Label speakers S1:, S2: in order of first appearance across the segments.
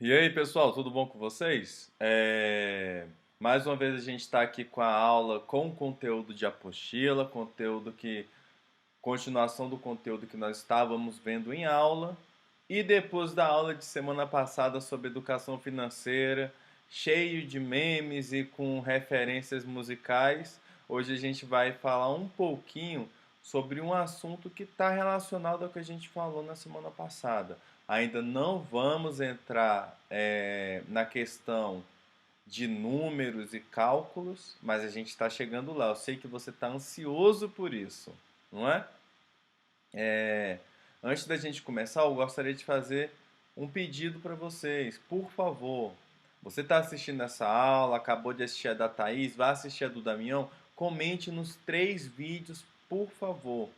S1: E aí, pessoal, tudo bom com vocês? Mais uma vez a gente está aqui com a aula com conteúdo de apostila, continuação do conteúdo que nós estávamos vendo em aula. E depois da aula de semana passada sobre educação financeira, cheio de memes e com referências musicais, hoje a gente vai falar um pouquinho sobre um assunto que está relacionado ao que a gente falou na semana passada. Ainda não vamos entrar na questão de números e cálculos, mas a gente está chegando lá. Eu sei que você está ansioso por isso, não é? É, Antes da gente começar, eu gostaria de fazer um pedido para vocês. Por favor, você está assistindo essa aula, acabou de assistir a da Thaís, vai assistir a do Damião, comente nos três vídeos, por favor.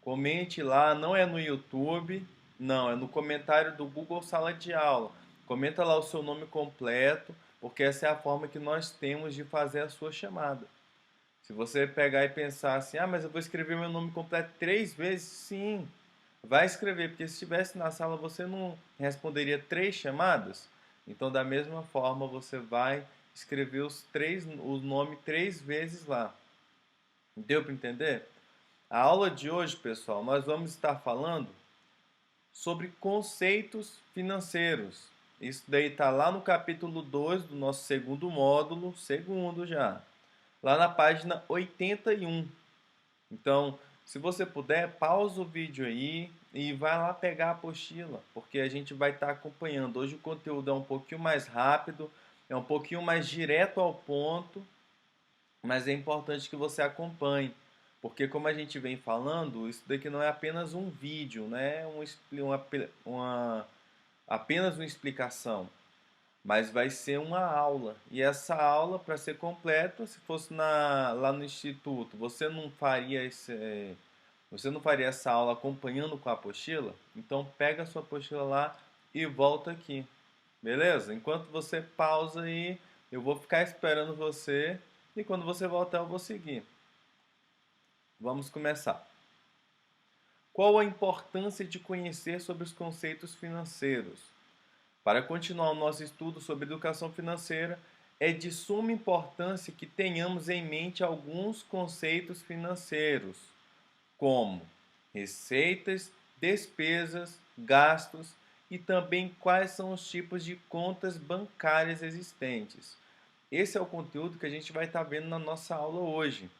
S1: Comente lá, não é no YouTube, não, é no comentário do Google Sala de Aula. Comenta lá o seu nome completo, porque essa é a forma que nós temos de fazer a sua chamada. Se você pegar e pensar assim, mas eu vou escrever meu nome completo três vezes, sim, vai escrever, porque se estivesse na sala você não responderia três chamadas. Então, da mesma forma, você vai escrever o nome três vezes lá. Deu para entender? A aula de hoje, pessoal, nós vamos estar falando sobre conceitos financeiros. Isso daí está lá no capítulo 2 do nosso segundo módulo, segundo já, lá na página 81. Então, se você puder, pausa o vídeo aí e vai lá pegar a apostila, porque a gente vai estar acompanhando. Hoje o conteúdo é um pouquinho mais rápido, é um pouquinho mais direto ao ponto, mas é importante que você acompanhe, porque como a gente vem falando, isso daqui não é apenas um vídeo, né? Apenas uma explicação, mas vai ser uma aula. E essa aula, para ser completa, se fosse lá no instituto, você não faria essa aula acompanhando com a apostila? Então pega a sua apostila lá e volta aqui. Beleza? Enquanto você pausa aí, eu vou ficar esperando você e quando você voltar eu vou seguir. Vamos começar. Qual a importância de conhecer sobre os conceitos financeiros? Para continuar o nosso estudo sobre educação financeira, é de suma importância que tenhamos em mente alguns conceitos financeiros, como receitas, despesas, gastos e também quais são os tipos de contas bancárias existentes. Esse é o conteúdo que a gente vai estar vendo na nossa aula hoje.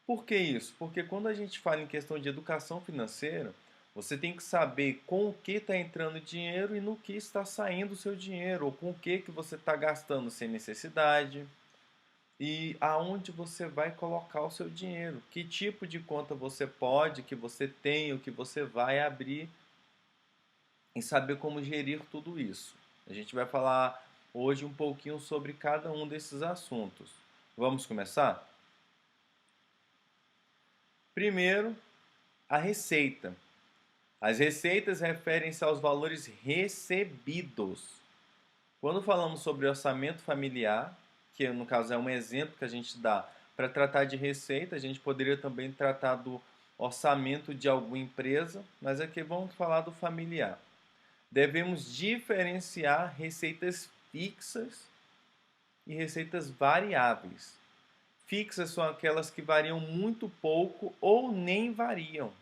S1: Por que isso? Porque quando a gente fala em questão de educação financeira, você tem que saber com o que está entrando dinheiro e no que está saindo o seu dinheiro, ou com o que você está gastando sem necessidade, e aonde você vai colocar o seu dinheiro, que tipo de conta você pode, que você tem, o que você vai abrir, e saber como gerir tudo isso. A gente vai falar hoje um pouquinho sobre cada um desses assuntos. Vamos começar? Primeiro, a receita. As receitas referem-se aos valores recebidos. Quando falamos sobre orçamento familiar, que no caso é um exemplo que a gente dá para tratar de receita, a gente poderia também tratar do orçamento de alguma empresa, mas aqui vamos falar do familiar. Devemos diferenciar receitas fixas e receitas variáveis. Fixas são aquelas que variam muito pouco ou nem variam,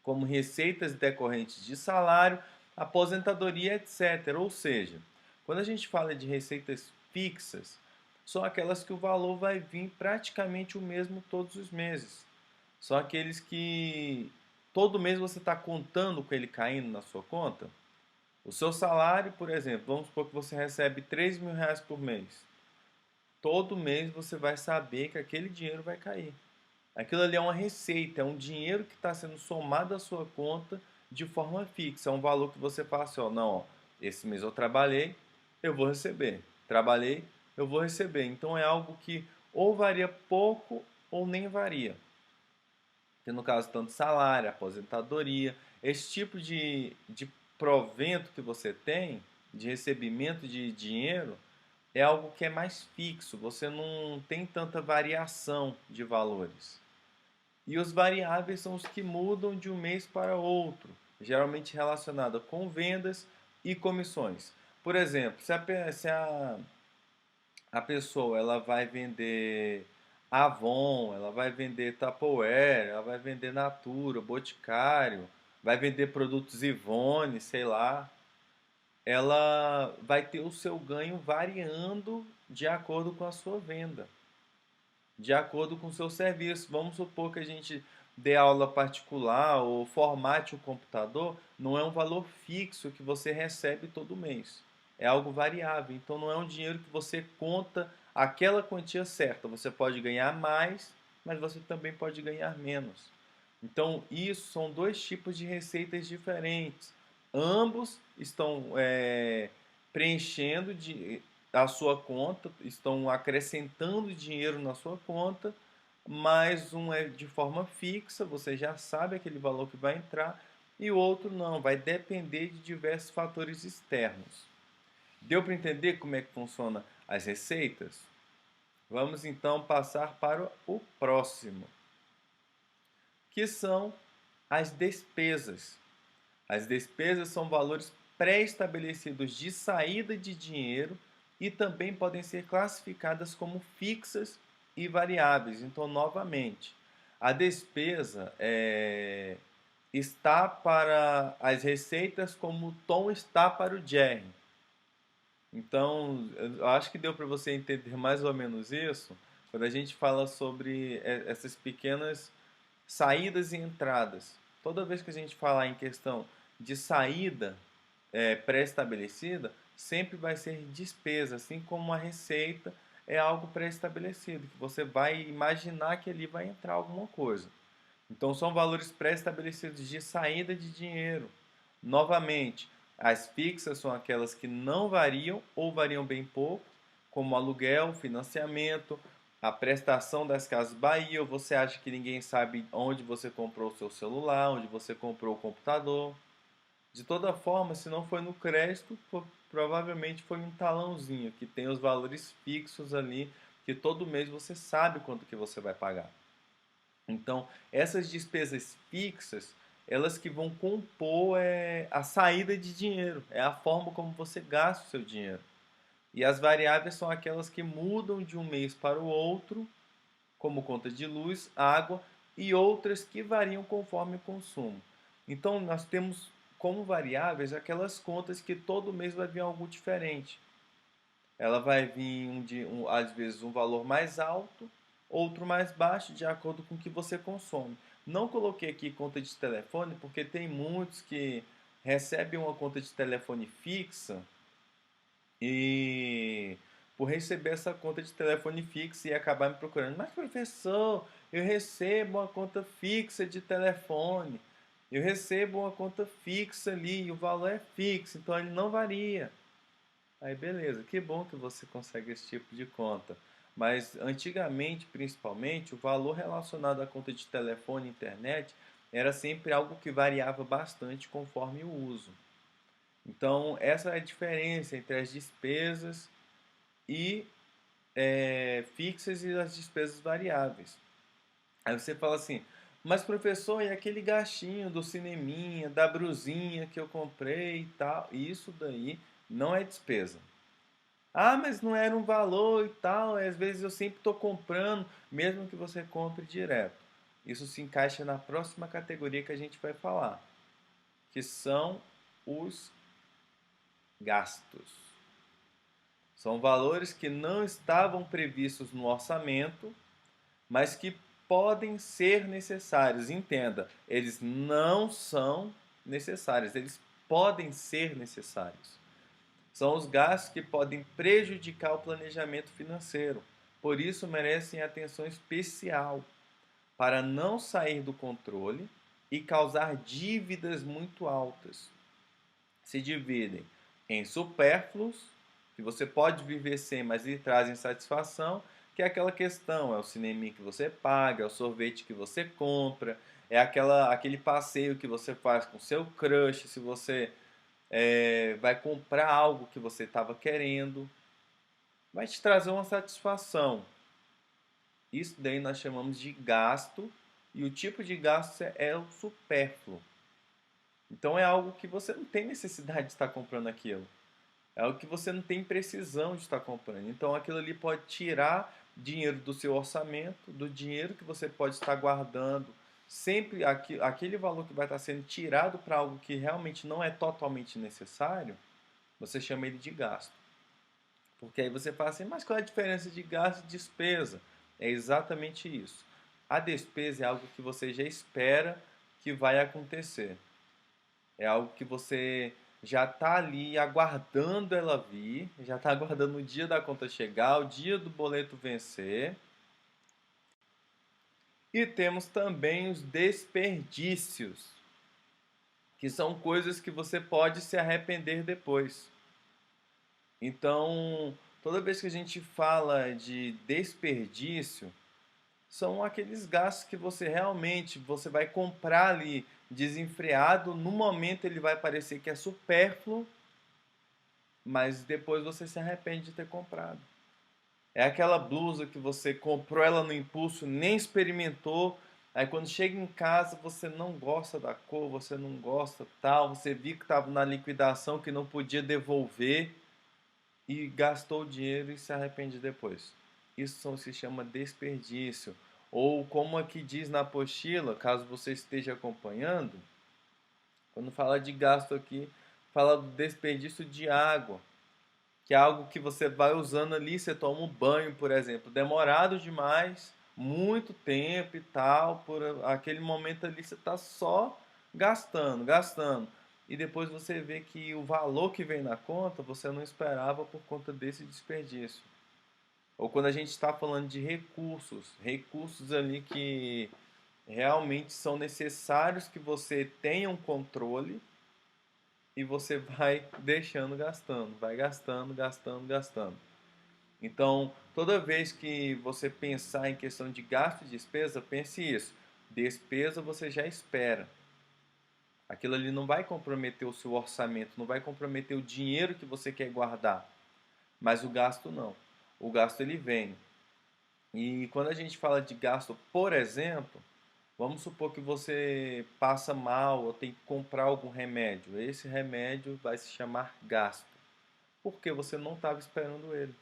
S1: como receitas decorrentes de salário, aposentadoria, etc. Ou seja, quando a gente fala de receitas fixas, são aquelas que o valor vai vir praticamente o mesmo todos os meses. São aqueles que todo mês você está contando com ele caindo na sua conta. O seu salário, por exemplo, vamos supor que você recebe R$ 3.000 por mês. Todo mês você vai saber que aquele dinheiro vai cair. Aquilo ali é uma receita, é um dinheiro que está sendo somado à sua conta de forma fixa. É um valor que você fala assim, ó, não, ó, esse mês eu trabalhei, eu vou receber. Trabalhei, eu vou receber. Então é algo que ou varia pouco ou nem varia. Que no caso tanto salário, aposentadoria, esse tipo de provento que você tem, de recebimento de dinheiro, é algo que é mais fixo. Você não tem tanta variação de valores. E os variáveis são os que mudam de um mês para outro, geralmente relacionado com vendas e comissões. Por exemplo, se a pessoa ela vai vender Avon, ela vai vender Tupperware, ela vai vender Natura, Boticário, vai vender produtos Ivone, sei lá, ela vai ter o seu ganho variando de acordo com a sua venda, de acordo com o seu serviço. Vamos supor que a gente dê aula particular ou formate o computador, não é um valor fixo que você recebe todo mês. É algo variável, então não é um dinheiro que você conta aquela quantia certa. Você pode ganhar mais, mas você também pode ganhar menos. Então, isso são dois tipos de receitas diferentes. Ambos estão preenchendo a sua conta, estão acrescentando dinheiro na sua conta, mas um é de forma fixa, você já sabe aquele valor que vai entrar, e o outro não, vai depender de diversos fatores externos. Deu para entender como é que funciona as receitas? Vamos então passar para o próximo, que são as despesas. As despesas são valores pré-estabelecidos de saída de dinheiro e também podem ser classificadas como fixas e variáveis. Então, novamente, a despesa está para as receitas como o Tom está para o Jerry. Então, eu acho que deu para você entender mais ou menos isso quando a gente fala sobre essas pequenas saídas e entradas. Toda vez que a gente falar em questão de saída pré-estabelecida, sempre vai ser despesa, assim como a receita é algo pré-estabelecido, que você vai imaginar que ali vai entrar alguma coisa. Então são valores pré-estabelecidos de saída de dinheiro. Novamente, as fixas são aquelas que não variam ou variam bem pouco, como aluguel, financiamento, a prestação das Casas Bahia, ou você acha que ninguém sabe onde você comprou o seu celular, onde você comprou o computador. De toda forma, se não foi no crédito, provavelmente foi um talãozinho que tem os valores fixos ali, que todo mês você sabe quanto que você vai pagar. Então, essas despesas fixas, elas que vão compor a saída de dinheiro, é a forma como você gasta o seu dinheiro. E as variáveis são aquelas que mudam de um mês para o outro, como conta de luz, água e outras que variam conforme o consumo. Então, nós temos como variáveis aquelas contas que todo mês vai vir algo diferente. Ela vai vir às vezes um valor mais alto, outro mais baixo, de acordo com o que você consome. Não coloquei aqui conta de telefone porque tem muitos que recebem uma conta de telefone fixa e por receber essa conta de telefone fixa e acabar me procurando. Mas professor, eu recebo uma conta fixa de telefone. Eu recebo uma conta fixa ali e o valor é fixo, então ele não varia. Aí beleza, que bom que você consegue esse tipo de conta. Mas antigamente, principalmente, o valor relacionado à conta de telefone e internet era sempre algo que variava bastante conforme o uso. Então, essa é a diferença entre as despesas e fixas e as despesas variáveis. Aí você fala assim, mas professor, e aquele gastinho do cineminha, da brusinha que eu comprei e tal? Isso daí não é despesa. Ah, mas não era um valor e tal. E às vezes eu sempre estou comprando, mesmo que você compre direto. Isso se encaixa na próxima categoria que a gente vai falar, que são os gastos. São valores que não estavam previstos no orçamento, mas que podem ser necessários. Entenda, eles não são necessários, eles podem ser necessários. São os gastos que podem prejudicar o planejamento financeiro. Por isso, merecem atenção especial para não sair do controle e causar dívidas muito altas. Se dividem em supérfluos, que você pode viver sem, mas lhe trazem satisfação, que é aquela questão, é o cinema que você paga, é o sorvete que você compra, é aquele passeio que você faz com seu crush, se você vai comprar algo que você estava querendo, vai te trazer uma satisfação. Isso daí nós chamamos de gasto, e o tipo de gasto é o supérfluo. Então é algo que você não tem necessidade de estar comprando aquilo. É algo que você não tem precisão de estar comprando. Então aquilo ali pode tirar dinheiro do seu orçamento, do dinheiro que você pode estar guardando. Sempre aquele valor que vai estar sendo tirado para algo que realmente não é totalmente necessário, você chama ele de gasto. Porque aí você fala assim, mas qual é a diferença de gasto e despesa? É exatamente isso. A despesa é algo que você já espera que vai acontecer. É algo que você já está ali aguardando ela vir, já está aguardando o dia da conta chegar, o dia do boleto vencer. E temos também os desperdícios, que são coisas que você pode se arrepender depois. Então, toda vez que a gente fala de desperdício, são aqueles gastos que você realmente você vai comprar ali desenfreado, no momento ele vai parecer que é supérfluo, mas depois você se arrepende de ter comprado. É aquela blusa que você comprou ela no impulso, nem experimentou, aí quando chega em casa você não gosta da cor, você não gosta tal, você viu que estava na liquidação que não podia devolver e gastou o dinheiro e se arrepende depois. Isso se chama desperdício. Ou como aqui diz na apostila, caso você esteja acompanhando, quando fala de gasto aqui, fala do desperdício de água, que é algo que você vai usando ali, você toma um banho, por exemplo, demorado demais, muito tempo e tal, por aquele momento ali você está só gastando, gastando. E depois você vê que o valor que vem na conta você não esperava por conta desse desperdício. Ou quando a gente está falando de recursos, recursos ali que realmente são necessários que você tenha um controle e você vai deixando gastando, vai gastando, gastando, gastando. Então, toda vez que você pensar em questão de gasto e despesa, pense isso. Despesa você já espera. Aquilo ali não vai comprometer o seu orçamento, não vai comprometer o dinheiro que você quer guardar. Mas o gasto não. O gasto ele vem. E quando a gente fala de gasto, por exemplo, vamos supor que você passa mal ou tem que comprar algum remédio. Esse remédio vai se chamar gasto, porque você não estava esperando ele.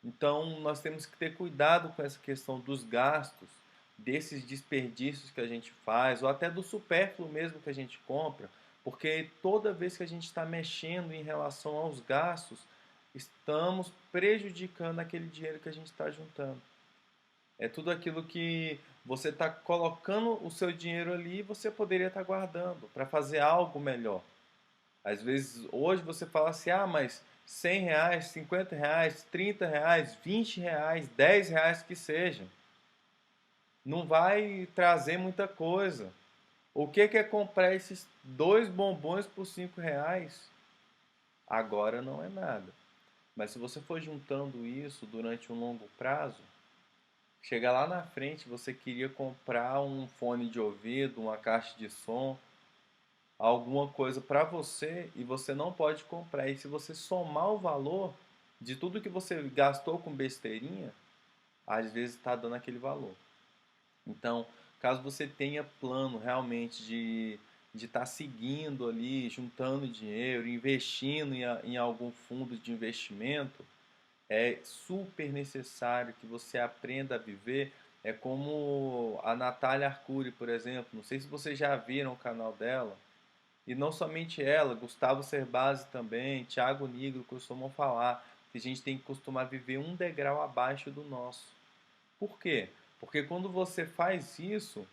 S1: Então, nós temos que ter cuidado com essa questão dos gastos, desses desperdícios que a gente faz, ou até do supérfluo mesmo que a gente compra, porque toda vez que a gente está mexendo em relação aos gastos, estamos prejudicando aquele dinheiro que a gente está juntando. É tudo aquilo que você está colocando o seu dinheiro ali e você poderia estar guardando para fazer algo melhor. Às vezes, hoje você fala assim, ah, mas R$ 100, R$ 50, R$ 30, R$ 20, R$ 10 que seja. Não vai trazer muita coisa. O que é comprar esses dois bombons por R$ 5? Agora não é nada. Mas se você for juntando isso durante um longo prazo, chegar lá na frente, você queria comprar um fone de ouvido, uma caixa de som, alguma coisa para você e você não pode comprar. E se você somar o valor de tudo que você gastou com besteirinha, às vezes está dando aquele valor. Então, caso você tenha plano realmente de estar seguindo ali, juntando dinheiro, investindo em algum fundo de investimento, é super necessário que você aprenda a viver. É como a Natália Arcuri, por exemplo. Não sei se vocês já viram o canal dela. E não somente ela, Gustavo Cerbasi também, Thiago Nigro costumam falar que a gente tem que costumar viver um degrau abaixo do nosso. Por quê? Porque quando você faz isso,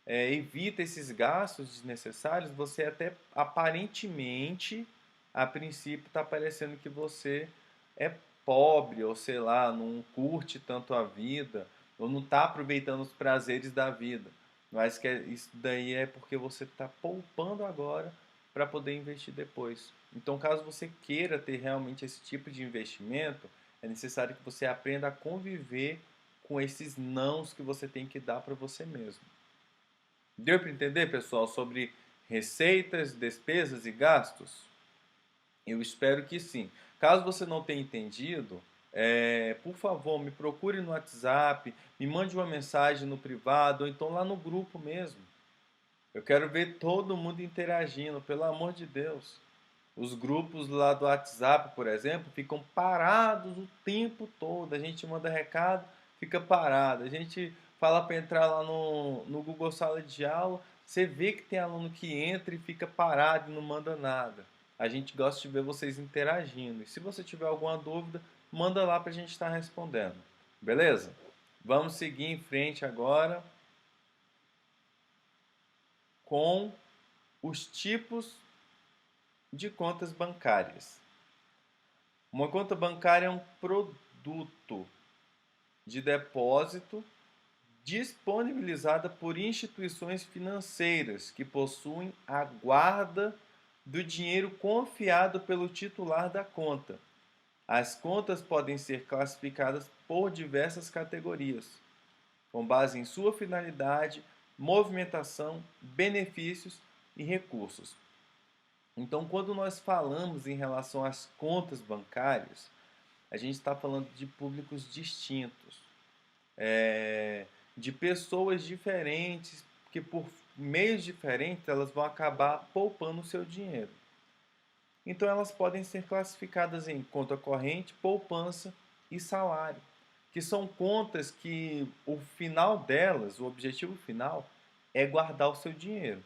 S1: evita esses gastos desnecessários, você até aparentemente, a princípio, está parecendo que você é pobre, ou sei lá, não curte tanto a vida, ou não está aproveitando os prazeres da vida. Mas que isso daí é porque você está poupando agora para poder investir depois. Então, caso você queira ter realmente esse tipo de investimento, é necessário que você aprenda a conviver com esses nãos que você tem que dar para você mesmo. Deu para entender, pessoal, sobre receitas, despesas e gastos? Eu espero que sim. Caso você não tenha entendido, por favor, me procure no WhatsApp, me mande uma mensagem no privado ou então lá no grupo mesmo. Eu quero ver todo mundo interagindo, pelo amor de Deus. Os grupos lá do WhatsApp, por exemplo, ficam parados o tempo todo. A gente manda recado, fica parado. A gente fala para entrar lá no Google Sala de Aula, você vê que tem aluno que entra e fica parado e não manda nada. A gente gosta de ver vocês interagindo. E se você tiver alguma dúvida, manda lá para a gente estar respondendo. Beleza? Vamos seguir em frente agora com os tipos de contas bancárias. Uma conta bancária é um produto de depósito disponibilizada por instituições financeiras que possuem a guarda do dinheiro confiado pelo titular da conta. As contas podem ser classificadas por diversas categorias, com base em sua finalidade, movimentação, benefícios e recursos. Então, quando nós falamos em relação às contas bancárias, a gente está falando de públicos distintos, de pessoas diferentes, que por meios diferentes elas vão acabar poupando o seu dinheiro. Então, elas podem ser classificadas em conta corrente, poupança e salário, que são contas que o final delas, o objetivo final, é guardar o seu dinheiro.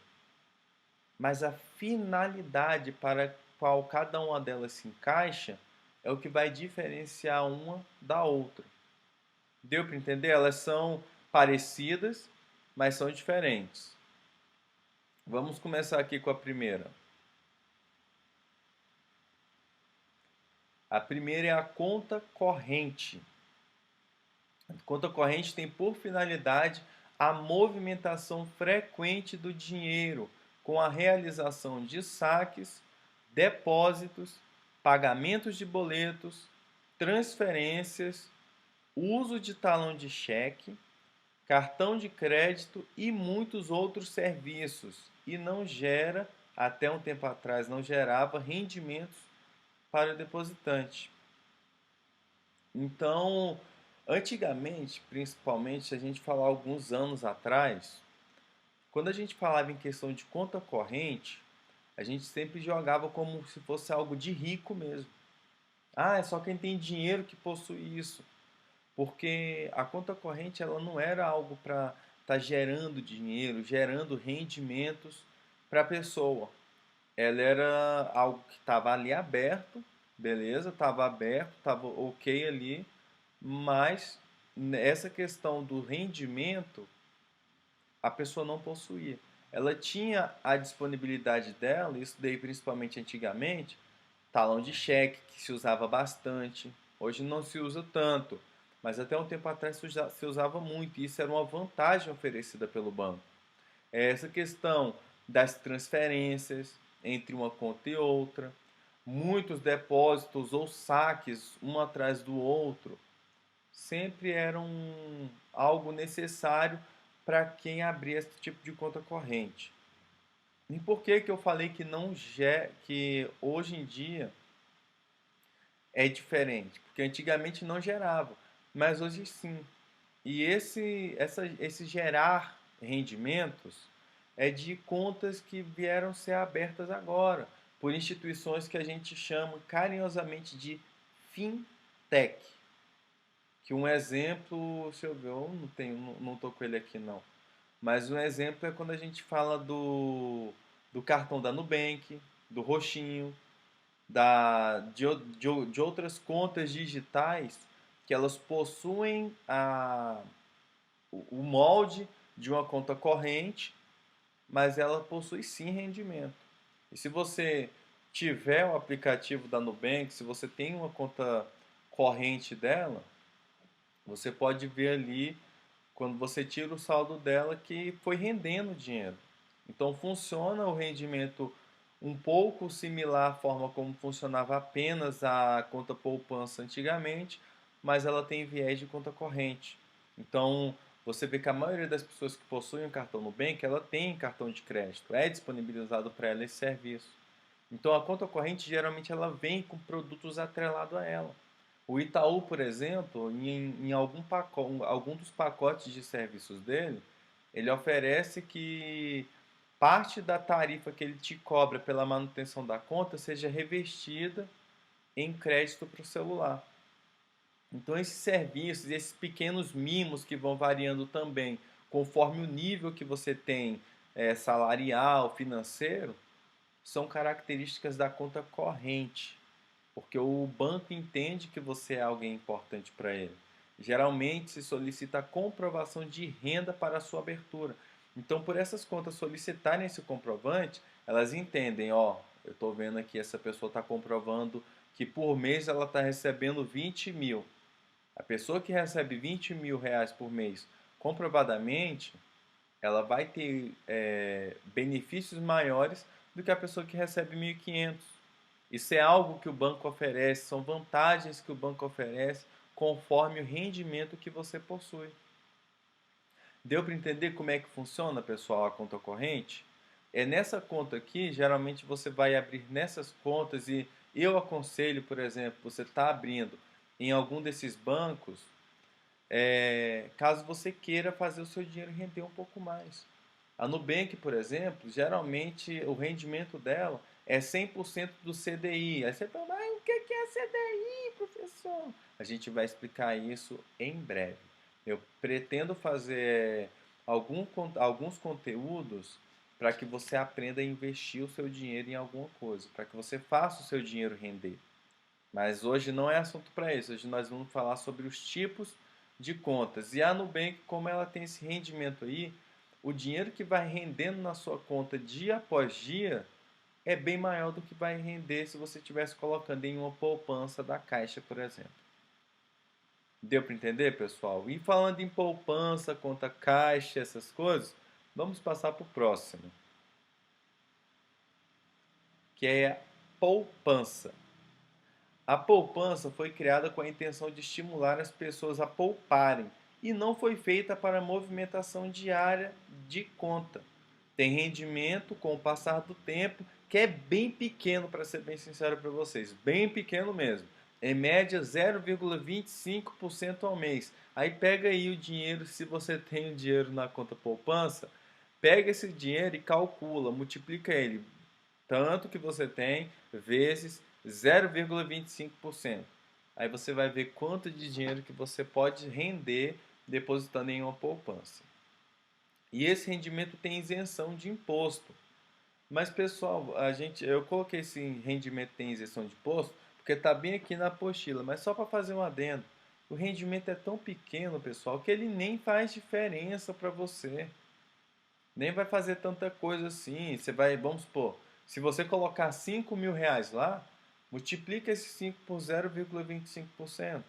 S1: Mas a finalidade para a qual cada uma delas se encaixa é o que vai diferenciar uma da outra. Deu para entender? Elas são parecidas, mas são diferentes. Vamos começar aqui com a primeira. A primeira é a conta corrente. A conta corrente tem por finalidade a movimentação frequente do dinheiro, com a realização de saques, depósitos, pagamentos de boletos, transferências, uso de talão de cheque, cartão de crédito e muitos outros serviços, e não gera, até um tempo atrás, não gerava rendimentos para o depositante. Então, antigamente, principalmente, se a gente falar alguns anos atrás, quando a gente falava em questão de conta corrente, a gente sempre jogava como se fosse algo de rico mesmo. Ah, é só quem tem dinheiro que possui isso. Porque a conta corrente ela não era algo para estar gerando dinheiro, gerando rendimentos para a pessoa. Ela era algo que estava ali aberto, beleza, estava aberto, estava ok ali, mas essa questão do rendimento a pessoa não possuía. Ela tinha a disponibilidade dela, isso daí principalmente antigamente, talão de cheque, que se usava bastante. Hoje não se usa tanto, mas até um tempo atrás se usava muito, e isso era uma vantagem oferecida pelo banco. É essa questão das transferências entre uma conta e outra, muitos depósitos ou saques um atrás do outro, sempre eram algo necessário para quem abria esse tipo de conta corrente. E por que que eu falei que não que hoje em dia é diferente? Porque antigamente não gerava, mas hoje sim. E esse gerar rendimentos é de contas que vieram ser abertas agora por instituições que a gente chama carinhosamente de fintech. Que um exemplo, deixa eu ver, eu não tenho, não tô com ele aqui não. Mas um exemplo é quando a gente fala do cartão da Nubank, do Roxinho, de outras contas digitais que elas possuem o molde de uma conta corrente, mas ela possui sim rendimento. E se você tiver o aplicativo da Nubank, se você tem uma conta corrente dela, você pode ver ali, quando você tira o saldo dela, que foi rendendo dinheiro. Então funciona o rendimento um pouco similar à forma como funcionava apenas a conta poupança antigamente, mas ela tem viés de conta corrente. Então você vê que a maioria das pessoas que possuem um cartão Nubank, ela tem cartão de crédito, é disponibilizado para ela esse serviço. Então a conta corrente geralmente ela vem com produtos atrelados a ela. O Itaú, por exemplo, em algum dos pacotes de serviços dele, ele oferece que parte da tarifa que ele te cobra pela manutenção da conta seja revestida em crédito para o celular. Então, esses serviços, esses pequenos mimos que vão variando também, conforme o nível que você tem salarial, financeiro, são características da conta corrente, porque o banco entende que você é alguém importante para ele. Geralmente se solicita a comprovação de renda para a sua abertura. Então, por essas contas solicitarem esse comprovante, elas entendem, ó, eu estou vendo aqui essa pessoa está comprovando que por mês ela está recebendo 20 mil. A pessoa que recebe 20 mil reais por mês comprovadamente, ela vai ter benefícios maiores do que a pessoa que recebe 1.500. Isso é algo que o banco oferece, são vantagens que o banco oferece conforme o rendimento que você possui. Deu para entender como é que funciona, pessoal, a conta corrente? É nessa conta aqui, geralmente você vai abrir nessas contas e eu aconselho, por exemplo, você está abrindo em algum desses bancos, caso você queira fazer o seu dinheiro render um pouco mais. A Nubank, por exemplo, geralmente o rendimento dela é 100% do CDI. Aí você fala, mas o que é CDI, professor? A gente vai explicar isso em breve. Eu pretendo fazer alguns conteúdos para que você aprenda a investir o seu dinheiro em alguma coisa, para que você faça o seu dinheiro render. Mas hoje não é assunto para isso. Hoje nós vamos falar sobre os tipos de contas. E a Nubank, como ela tem esse rendimento aí, o dinheiro que vai rendendo na sua conta dia após dia é bem maior do que vai render se você estivesse colocando em uma poupança da Caixa, por exemplo. Deu para entender, pessoal? E falando em poupança, conta Caixa, essas coisas, vamos passar para o próximo, que é a poupança. A poupança foi criada com a intenção de estimular as pessoas a pouparem e não foi feita para movimentação diária de conta. Tem rendimento com o passar do tempo que é bem pequeno, para ser bem sincero para vocês, bem pequeno mesmo. Em média 0,25% ao mês. Aí pega aí o dinheiro, se você tem o dinheiro na conta poupança, pega esse dinheiro e calcula, multiplica ele tanto que você tem vezes 0,25%. Aí você vai ver quanto de dinheiro que você pode render depositando em uma poupança. E esse rendimento tem isenção de imposto. Mas pessoal, eu coloquei esse rendimento tem isenção de imposto porque está bem aqui na apostila, mas só para fazer um adendo. O rendimento é tão pequeno, pessoal, que ele nem faz diferença para você. Nem vai fazer tanta coisa assim. Você vai, vamos supor, se você colocar 5 mil reais lá, multiplica esse 5 por 0,25%.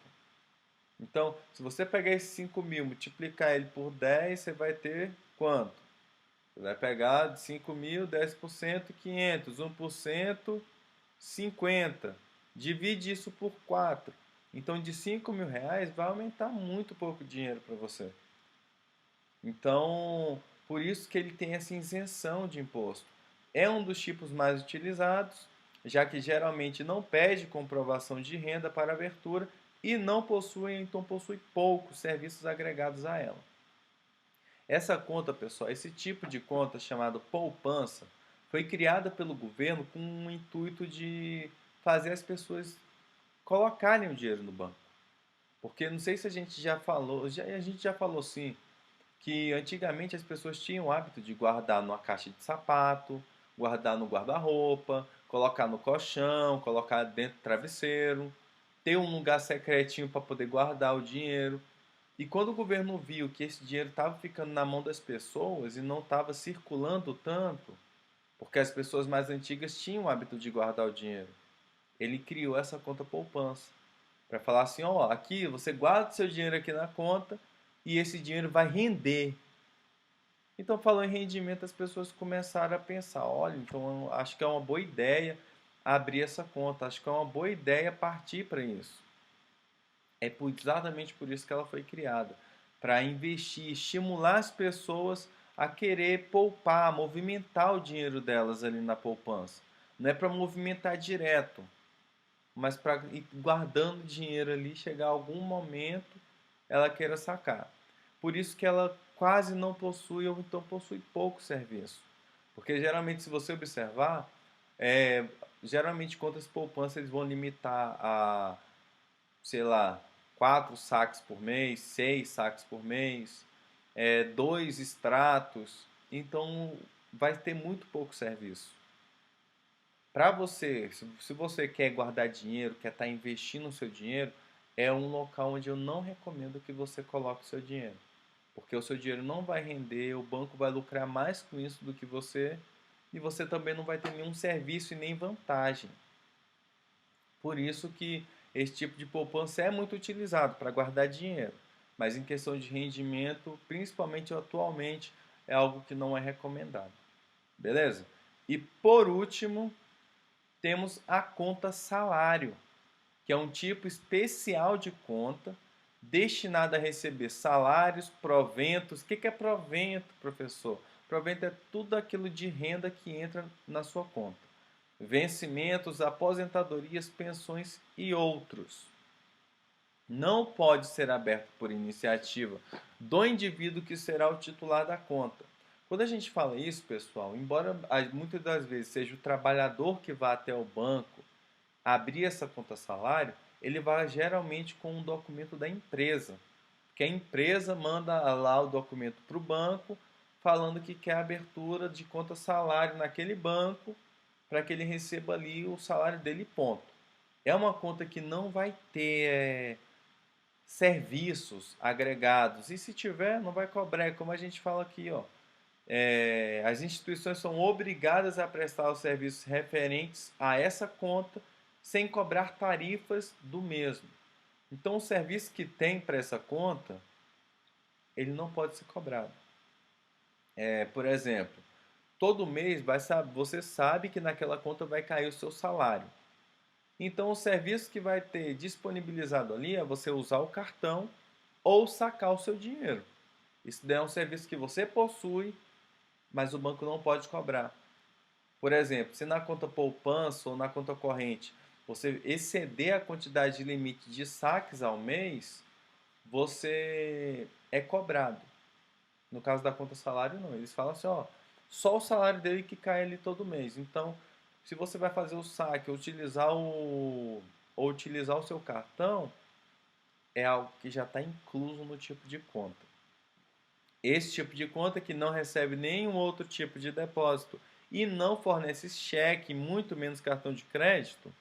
S1: Então, se você pegar esse 5 mil, multiplicar ele por 10, você vai ter quanto? Você vai pegar de 5 mil, 10%, 500. 1%, 50. Divide isso por 4. Então, de 5 mil reais, vai aumentar muito pouco dinheiro para você. Então, por isso que ele tem essa isenção de imposto. É um dos tipos mais utilizados, já que geralmente não pede comprovação de renda para abertura e não possui, então possui poucos serviços agregados a ela. Essa conta, pessoal, esse tipo de conta chamado poupança, foi criada pelo governo com o intuito de fazer as pessoas colocarem o dinheiro no banco. Porque não sei se a gente já falou, a gente já falou sim, que antigamente as pessoas tinham o hábito de guardar numa caixa de sapato, guardar no guarda-roupa, colocar no colchão, colocar dentro do travesseiro, ter um lugar secretinho para poder guardar o dinheiro. E quando o governo viu que esse dinheiro estava ficando na mão das pessoas e não estava circulando tanto, porque as pessoas mais antigas tinham o hábito de guardar o dinheiro, ele criou essa conta poupança para falar assim, ó, aqui você guarda seu dinheiro aqui na conta e esse dinheiro vai render. Então, falando em rendimento, as pessoas começaram a pensar, olha, então acho que é uma boa ideia abrir essa conta, acho que é uma boa ideia partir para isso. É exatamente por isso que ela foi criada, para investir, estimular as pessoas a querer poupar, movimentar o dinheiro delas ali na poupança. Não é para movimentar direto, mas para ir guardando dinheiro ali, chegar algum momento ela queira sacar. Por isso que ela quase não possui ou então possui pouco serviço. Porque geralmente, se você observar, é, geralmente contas de poupança eles vão limitar a, sei lá, 4 saques por mês, 6 saques por mês, dois extratos. Então vai ter muito pouco serviço. Para você, se você quer guardar dinheiro, quer estar investindo o seu dinheiro, é um local onde eu não recomendo que você coloque o seu dinheiro. Porque o seu dinheiro não vai render, o banco vai lucrar mais com isso do que você, e você também não vai ter nenhum serviço e nem vantagem. Por isso que esse tipo de poupança é muito utilizado para guardar dinheiro. Mas em questão de rendimento, principalmente atualmente, é algo que não é recomendado. Beleza? E por último, temos a conta salário, que é um tipo especial de conta destinada a receber salários, proventos. O que é provento, professor? Provento é tudo aquilo de renda que entra na sua conta. Vencimentos, aposentadorias, pensões e outros. Não pode ser aberto por iniciativa do indivíduo que será o titular da conta. Quando a gente fala isso, pessoal, embora muitas das vezes seja o trabalhador que vá até o banco abrir essa conta salário, ele vai geralmente com um documento da empresa, que a empresa manda lá o documento para o banco falando que quer a abertura de conta salário naquele banco para que ele receba ali o salário dele, ponto. É uma conta que não vai ter serviços agregados, e se tiver, não vai cobrar, é como a gente fala aqui, ó. As instituições são obrigadas a prestar os serviços referentes a essa conta sem cobrar tarifas do mesmo. Então, o serviço que tem para essa conta, ele não pode ser cobrado. Por exemplo, todo mês você sabe que naquela conta vai cair o seu salário. Então, o serviço que vai ter disponibilizado ali é você usar o cartão ou sacar o seu dinheiro. Isso daí é um serviço que você possui, mas o banco não pode cobrar. Por exemplo, se na conta poupança ou na conta corrente você exceder a quantidade de limite de saques ao mês, você é cobrado. No caso da conta salário, não. Eles falam assim, ó, só o salário dele que cai ali todo mês. Então, se você vai fazer o saque, ou utilizar o seu cartão, é algo que já está incluso no tipo de conta. Esse tipo de conta que não recebe nenhum outro tipo de depósito e não fornece cheque, muito menos cartão de crédito,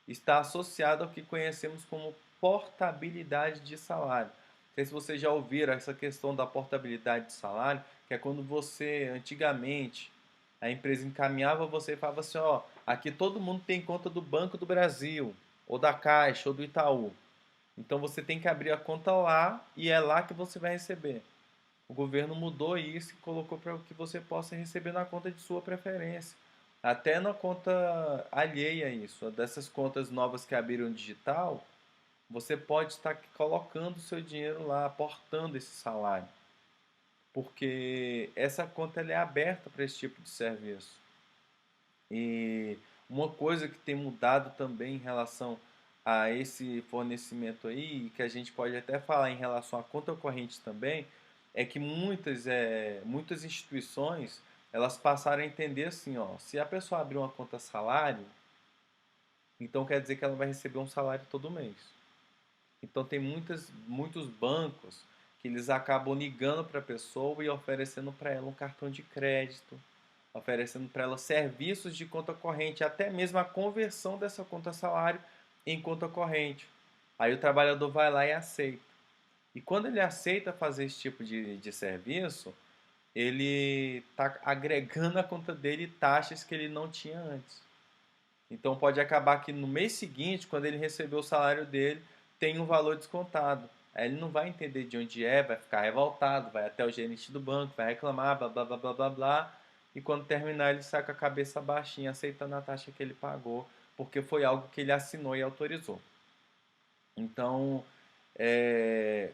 S1: está associado ao que conhecemos como portabilidade de salário. Não sei se vocês já ouviram essa questão da portabilidade de salário, que é quando você, antigamente, a empresa encaminhava você e falava assim, ó, aqui todo mundo tem conta do Banco do Brasil, ou da Caixa, ou do Itaú. Então você tem que abrir a conta lá e é lá que você vai receber. O governo mudou isso e colocou para que você possa receber na conta de sua preferência. Até na conta alheia a isso. Dessas contas novas que abriram digital, você pode estar colocando o seu dinheiro lá, aportando esse salário. Porque essa conta ela é aberta para esse tipo de serviço. E uma coisa que tem mudado também em relação a esse fornecimento aí, e que a gente pode até falar em relação à conta corrente também, é que muitas instituições elas passaram a entender assim, ó, se a pessoa abrir uma conta salário, então quer dizer que ela vai receber um salário todo mês. Então tem muitos bancos que eles acabam ligando para a pessoa e oferecendo para ela um cartão de crédito, oferecendo para ela serviços de conta corrente, até mesmo a conversão dessa conta salário em conta corrente. Aí o trabalhador vai lá e aceita. E quando ele aceita fazer esse tipo de serviço, ele está agregando à conta dele taxas que ele não tinha antes. Então pode acabar que no mês seguinte, quando ele receber o salário dele, tem um valor descontado. Aí ele não vai entender de onde é, vai ficar revoltado, vai até o gerente do banco, vai reclamar, blá blá blá blá blá blá. E quando terminar, ele sai com a cabeça baixinha, aceitando a taxa que ele pagou, porque foi algo que ele assinou e autorizou. Então,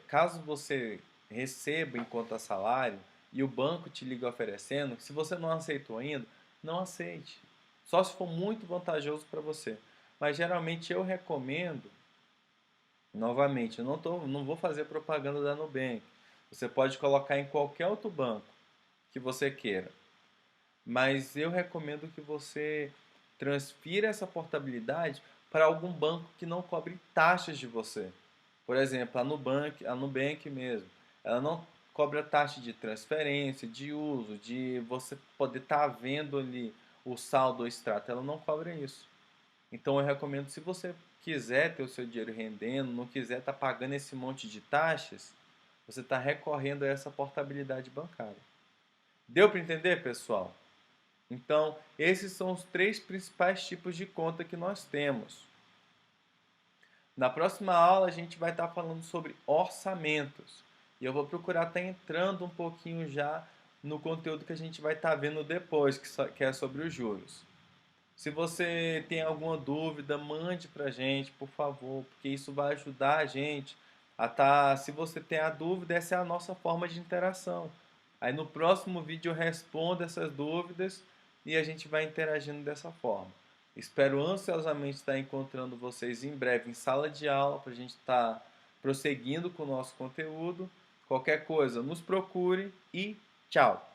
S1: caso você receba em conta salário e o banco te liga oferecendo, se você não aceitou ainda, não aceite. Só se for muito vantajoso para você. Mas geralmente eu recomendo, novamente, eu não vou fazer propaganda da Nubank. Você pode colocar em qualquer outro banco que você queira. mas eu recomendo que você transfira essa portabilidade para algum banco que não cobre taxas de você. Por exemplo, a Nubank mesmo, ela não cobra taxa de transferência, de uso, de você poder estar vendo ali o saldo ou extrato, ela não cobra isso. Então eu recomendo, se você quiser ter o seu dinheiro rendendo, não quiser estar pagando esse monte de taxas, você está recorrendo a essa portabilidade bancária. Deu para entender, pessoal? Então, esses são os três principais tipos de conta que nós temos. Na próxima aula, a gente vai estar falando sobre orçamentos. E eu vou procurar estar entrando um pouquinho já no conteúdo que a gente vai estar vendo depois, que é sobre os juros. Se você tem alguma dúvida, mande para a gente, por favor, porque isso vai ajudar a gente a estar. Se você tem a dúvida, essa é a nossa forma de interação. Aí no próximo vídeo eu respondo essas dúvidas e a gente vai interagindo dessa forma. Espero ansiosamente estar encontrando vocês em breve em sala de aula para a gente estar prosseguindo com o nosso conteúdo. Qualquer coisa, nos procure e tchau!